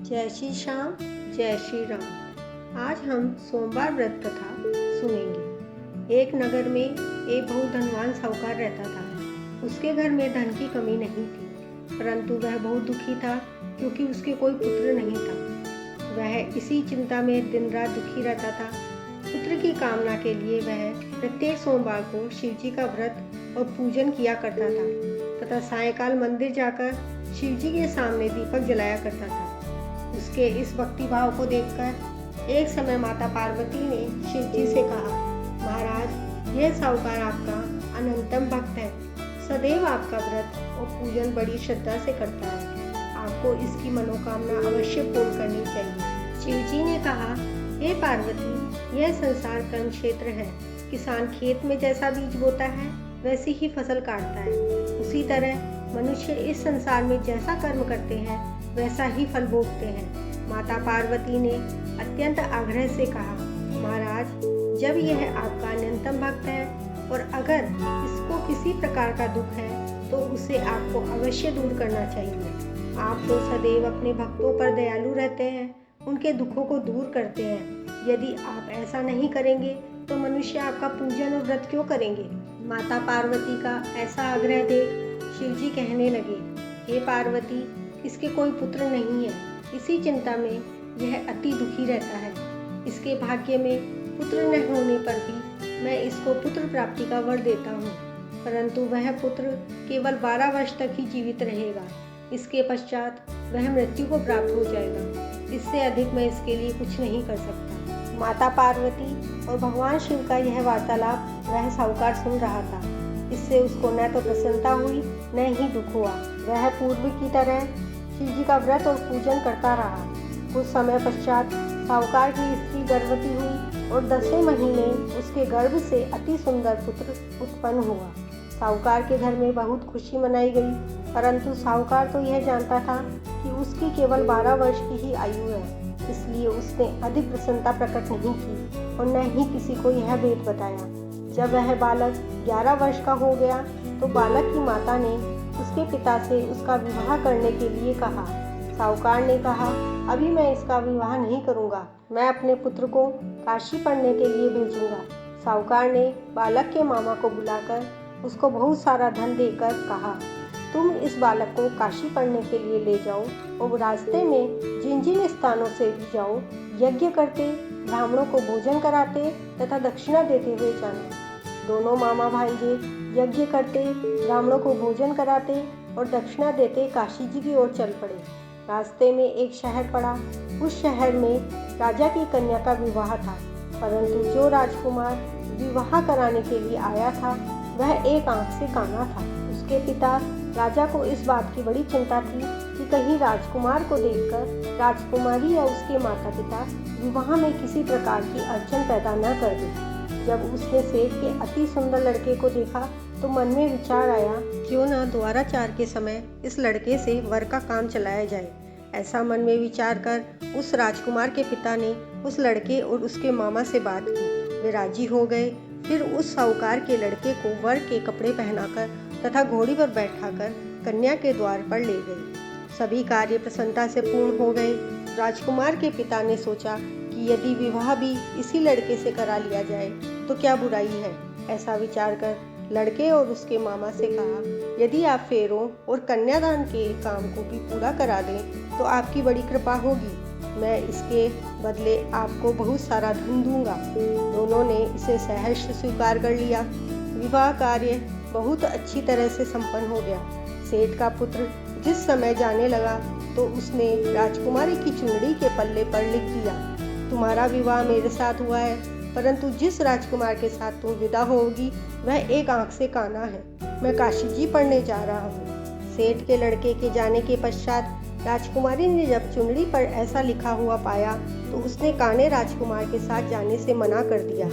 जय श्री श्याम, जय श्री राम। आज हम सोमवार व्रत कथा सुनेंगे। एक नगर में एक बहुत धनवान साहूकार रहता था। उसके घर में धन की कमी नहीं थी, परंतु वह बहुत दुखी था क्योंकि उसके कोई पुत्र नहीं था। वह इसी चिंता में दिन रात दुखी रहता था। पुत्र की कामना के लिए वह प्रत्येक सोमवार को शिव जी का व्रत और पूजन किया करता था तथा सायंकाल मंदिर जाकर शिव जी के सामने दीपक जलाया करता था। उसके इस भक्ति भाव को देखकर एक समय माता पार्वती ने शिव जी से कहा, महाराज, यह साहूकार आपका अनंतम भक्त है, सदैव आपका व्रत और पूजन बड़ी श्रद्धा से करता है। आपको इसकी मनोकामना अवश्य पूर्ण करनी चाहिए। शिव जी ने कहा, हे पार्वती, यह संसार कर्म क्षेत्र है। किसान खेत में जैसा बीज बोता है वैसी ही फसल काटता है। उसी तरह मनुष्य इस संसार में जैसा कर्म करते हैं वैसा ही फल भोगते हैं। माता पार्वती ने अत्यंत आग्रह से कहा, महाराज, जब यह आपका अनंतम भक्त है और अगर इसको किसी प्रकार का दुख है तो उसे आपको अवश्य दूर करना चाहिए। आप तो सदैव अपने भक्तों पर दयालु रहते हैं, उनके दुखों को दूर करते हैं। यदि आप ऐसा नहीं करेंगे तो मनुष्य आपका पूजन और व्रत क्यों करेंगे। माता पार्वती का ऐसा आग्रह देख शिव जी कहने लगे, हे पार्वती, इसके कोई पुत्र नहीं है। इसी चिंता में यह अति दुखी रहता है। इसके भाग्य में पुत्र न होने पर भी मैं इसको पुत्र प्राप्ति का वर देता हूँ, परंतु वह पुत्र केवल 12 वर्ष तक ही जीवित रहेगा। इसके पश्चात वह मृत्यु को प्राप्त हो जाएगा। इससे अधिक मैं इसके लिए कुछ नहीं कर सकता। माता पार्वती और भगवान शिव का यह वार्तालाप वह साहूकार सुन रहा था। इससे उसको न तो प्रसन्नता हुई न ही दुख हुआ। वह पूर्व की तरह शिव जी का व्रत और पूजन करता रहा। कुछ समय पश्चात साहूकार की स्त्री गर्भवती हुई और 10वें महीने उसके गर्भ से अति सुंदर पुत्र उत्पन्न हुआ। साहूकार के घर में बहुत खुशी मनाई गई, परंतु साहूकार तो यह जानता था कि उसकी केवल 12 वर्ष की ही आयु है, इसलिए उसने अधिक प्रसन्नता प्रकट नहीं की और न ही किसी को यह भेद बताया। जब वह बालक 11 वर्ष का हो गया तो बालक की माता ने उसके पिता से उसका विवाह करने के लिए कहा। साहूकार ने कहा, अभी मैं इसका विवाह नहीं करूंगा, मैं अपने पुत्र को काशी पढ़ने के लिए भेजूंगा। साहूकार ने बालक के मामा को बुलाकर उसको बहुत सारा धन देकर कहा, तुम इस बालक को काशी पढ़ने के लिए ले जाओ और रास्ते में जिन जिन स्थानों से भी जाओ, यज्ञ करते, ब्राह्मणों को भोजन कराते तथा दक्षिणा देते हुए जाना। दोनों मामा भांजे यज्ञ करते, ब्राह्मणों को भोजन कराते और दक्षिणा देते काशी जी की ओर चल पड़े। रास्ते में एक शहर पड़ा। उस शहर में राजा की कन्या का विवाह था, परंतु जो राजकुमार विवाह कराने के लिए आया था वह एक आंख से काना था। उसके पिता राजा को इस बात की बड़ी चिंता थी कि कहीं राजकुमार को देखकर राजकुमारी या उसके माता पिता विवाह में किसी प्रकार की अड़चन पैदा न कर दे। जब उसने सेठ के अति सुंदर लड़के को देखा तो मन में विचार आया, क्यों ना द्वाराचार के समय इस लड़के से वर का काम चलाया जाए। ऐसा मन में विचार कर उस राजकुमार के पिता ने उस लड़के और उसके मामा से बात की। वे राजी हो गए। फिर उस साहूकार के लड़के को वर के कपड़े पहनाकर तथा घोड़ी पर बैठाकर कन्या के द्वार पर ले गए। सभी कार्य प्रसन्नता से पूर्ण हो गए। राजकुमार के पिता ने सोचा कि यदि विवाह भी इसी लड़के से करा लिया जाए तो क्या बुराई है। ऐसा विचार कर लड़के और उसके मामा से कहा, यदि आप फेरों और कन्यादान के काम को भी पूरा करा दें तो आपकी बड़ी कृपा होगी। मैं इसके बदले आपको बहुत सारा धन दूंगा। दोनों ने इसे सहर्ष स्वीकार कर लिया। विवाह कार्य बहुत अच्छी तरह से संपन्न हो गया। सेठ का पुत्र जिस समय जाने लगा तो उसने राजकुमारी की चुनरी के पल्ले पर लिख दिया, तुम्हारा विवाह मेरे साथ हुआ है, परंतु जिस राजकुमार के साथ तुम विदा होगी वह एक आंख से काना है। मैं काशी जी पढ़ने जा रहा हूँ। सेठ के लड़के के जाने के पश्चात राजकुमारी ने जब चुनरी पर ऐसा लिखा हुआ पाया तो उसने काने राजकुमार के साथ जाने से मना कर दिया।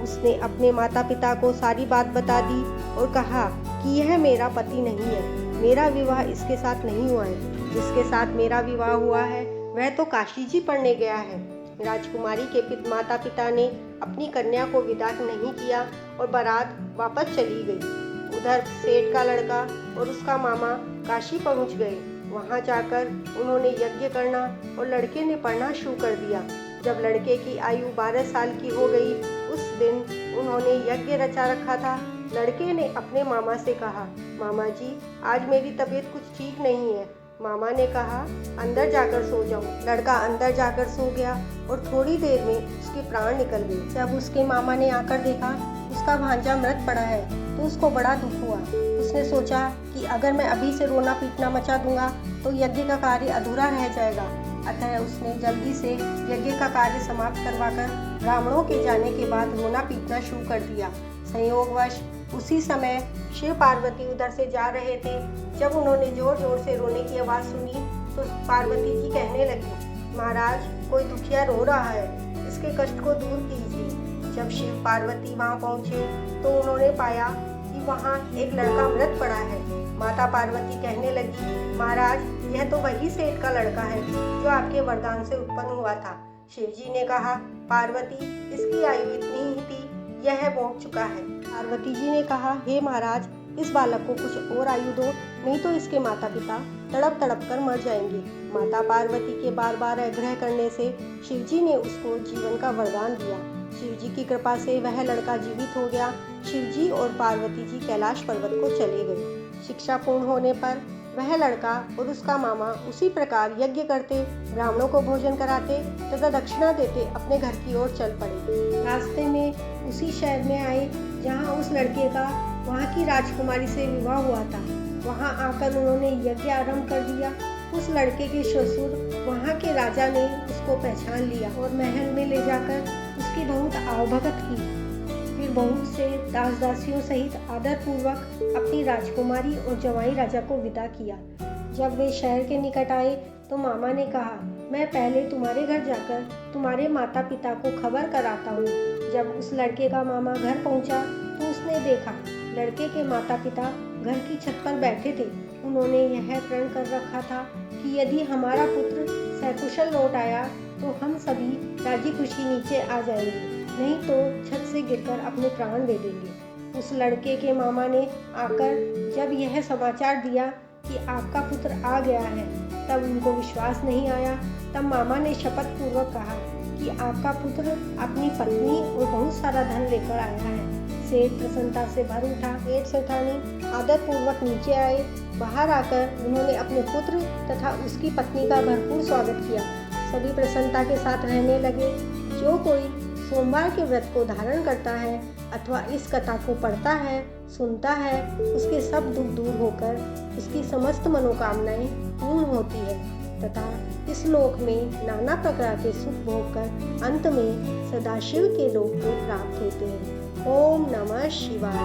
उसने अपने माता पिता को सारी बात बता दी और कहा कि यह मेरा पति नहीं है, मेरा विवाह इसके साथ नहीं हुआ है। जिसके साथ मेरा विवाह हुआ है वह तो काशी जी पढ़ने गया है। राजकुमारी के माता पिता ने अपनी कन्या को विदा नहीं किया और बारात वापस चली गई। उधर सेठ का लड़का और उसका मामा काशी पहुंच गए। वहाँ जाकर उन्होंने यज्ञ करना और लड़के ने पढ़ना शुरू कर दिया। जब लड़के की आयु 12 साल की हो गई, उस दिन उन्होंने यज्ञ रचा रखा था। लड़के ने अपने मामा से कहा, मामा जी, आज मेरी तबीयत कुछ ठीक नहीं है। मामा ने कहा, अंदर जाकर सो जाओ। लड़का अंदर जाकर सो गया और थोड़ी देर में उसके प्राण निकल गए। जब उसके मामा ने आकर देखा उसका भांजा मृत पड़ा है तो उसको बड़ा दुख हुआ। उसने सोचा कि अगर मैं अभी से रोना पीटना मचा दूंगा तो यज्ञ का कार्य अधूरा रह जाएगा। अतः उसने जल्दी से यज्ञ का कार्य समाप्त करवाकर ब्राह्मणों के जाने के बाद रोना पीटना शुरू कर दिया। संयोगवश उसी समय शिव पार्वती उधर से जा रहे थे। जब उन्होंने जोर जोर से रोने की आवाज़ सुनी तो पार्वती जी कहने लगी, महाराज, कोई दुखिया रो रहा है, इसके कष्ट को दूर कीजिए। जब शिव पार्वती वहाँ पहुँचे तो उन्होंने पाया कि वहाँ एक लड़का मृत पड़ा है। माता पार्वती कहने लगी, महाराज, यह तो वही सेठ का लड़का है जो आपके वरदान से उत्पन्न हुआ था। शिवजी ने कहा, पार्वती, इसकी आयु इतनी ही थी, यह भोग चुका है। पार्वती जी ने कहा, हे महाराज, इस बालक को कुछ और आयु दो, नहीं तो इसके माता पिता तड़प तड़प कर मर जाएंगे। माता पार्वती के बार बार आग्रह करने से शिवजी ने उसको जीवन का वरदान दिया। शिवजी की कृपा से वह लड़का जीवित हो गया। शिवजी और पार्वती जी कैलाश पर्वत को चले गए। शिक्षा पूर्ण होने पर वह लड़का और उसका मामा उसी प्रकार यज्ञ करते, ब्राह्मणों को भोजन कराते तथा दक्षिणा देते अपने घर की ओर चल पड़े। रास्ते में उसी शहर में आए जहाँ उस लड़के का वहाँ की राजकुमारी से विवाह हुआ था। वहाँ आकर उन्होंने यज्ञ आरंभ कर दिया। उस लड़के के ससुर वहाँ के राजा ने उसको पहचान लिया और महल में ले जाकर उसकी बहुत आवभगत की। फिर बहुत से दास दासियों सहित आदरपूर्वक अपनी राजकुमारी और जवाई राजा को विदा किया। जब वे शहर के निकट आए तो मामा ने कहा, मैं पहले तुम्हारे घर जाकर तुम्हारे माता पिता को खबर कराता हूँ। जब उस लड़के का मामा घर पहुँचा तो उसने देखा लड़के के माता पिता घर की छत पर बैठे थे। उन्होंने यह प्रण कर रखा था कि यदि हमारा पुत्र सकुशल लौट आया तो हम सभी राजी खुशी नीचे आ जाएंगे, नहीं तो छत से गिरकर अपने प्राण दे देंगे। उस लड़के के मामा ने आकर जब यह समाचार दिया कि आपका पुत्र आ गया है, तब उनको विश्वास नहीं आया। तब मामा ने शपथ पूर्वक कहा कि आपका पुत्र अपनी पत्नी और बहुत सारा धन लेकर आया है। सेठ प्रसन्नता से भर उठा। सेठ सेठानी आदरपूर्वक नीचे आए। बाहर आकर उन्होंने अपने पुत्र तथा उसकी पत्नी का भरपूर स्वागत किया। सभी प्रसन्नता के साथ रहने लगे। जो कोई सोमवार के व्रत को धारण करता है अथवा इस कथा को पढ़ता है, सुनता है, उसके सब दुख दूर होकर उसकी समस्त मनोकामनाएं पूर्ण होती है तथा इस लोक में नाना प्रकार के सुख भोग कर अंत में सदाशिव के लोक को प्राप्त होते हैं। ओम नमः शिवाय।